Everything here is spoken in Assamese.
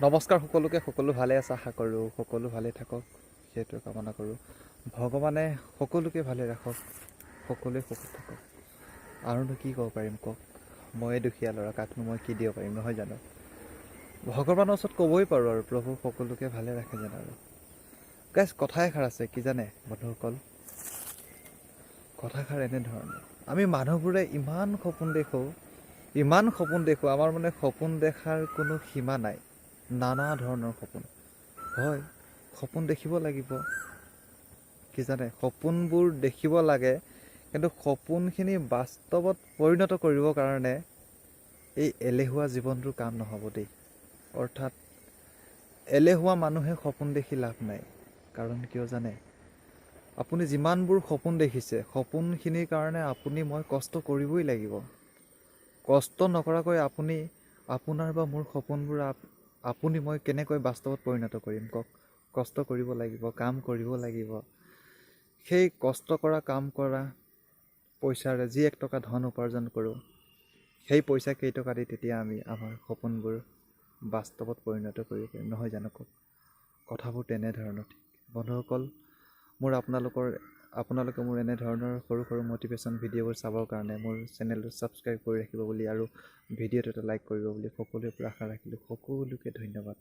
নমস্কাৰ সকলোকে, সকলো ভালে আছে আশা কৰোঁ। সকলো ভালে থাকক সেইটোৱে কামনা কৰোঁ। ভগৱানে সকলোকে ভালে ৰাখক, সকলোৱে সুখত থাকক। আৰুনো কি ক'ব পাৰিম কওক? ময়ে দুখীয়া ল'ৰা, কাকনো মই কি দিব পাৰিম, নহয় জানো? ভগৱানৰ ওচৰত ক'বই পাৰোঁ আৰু প্ৰভু সকলোকে ভালে ৰাখে যেন। আৰু গাইজ, কথা এষাৰ আছে কি জানে বন্ধুসকল? কথাষাৰ এনেধৰণৰ, আমি মানুহবোৰে ইমান সপোন দেখোঁ, আমাৰ মানে সপোন দেখাৰ কোনো সীমা নাই। নানা ধৰণৰ সপোন হয়, সপোন দেখিব লাগিব। কি জানে, সপোনবোৰ দেখিব লাগে, কিন্তু সপোনখিনি বাস্তৱত পৰিণত কৰিবৰ কাৰণে এই এলেহুৱা জীৱনটোৰ কাম নহ'ব দেই। অৰ্থাৎ এলেহুৱা মানুহে সপোন দেখি লাভ নাই। কাৰণ কিয় জানে, আপুনি যিমানবোৰ সপোন দেখিছে, সপোনখিনিৰ কাৰণে আপুনি মই কষ্ট কৰিবই লাগিব। কষ্ট নকৰাকৈ আপুনি আপোনাৰ বা মোৰ সপোনবোৰ আপুনি মই কেনেকৈ বাস্তৱত পৰিণত কৰিম কওক? কষ্ট কৰিব লাগিব, কাম কৰিব লাগিব। সেই কষ্ট কৰা, কাম কৰা পইচাৰে যি এক টকা ধন উপাৰ্জন কৰোঁ, সেই পইচা কেইটকা দি তেতিয়া আমি আমাৰ সপোনবোৰ বাস্তৱত পৰিণত কৰিব পাৰিম, নহয় জানো কওক? কথাবোৰ তেনেধৰণৰ। ঠিক বন্ধুসকল, মোৰ আপোনালোকে মোৰ এনেধৰণৰ সৰু সৰু মটিভেশ্যন ভিডিঅ'বোৰ চাবৰ কাৰণে মোৰ চেনেলটো ছাবস্ক্ৰাইব কৰি ৰাখিব বুলি আৰু ভিডিঅ'টো এটা লাইক কৰিব বুলি সকলোৰে পৰা আশা ৰাখিলোঁ। সকলোকে ধন্যবাদ।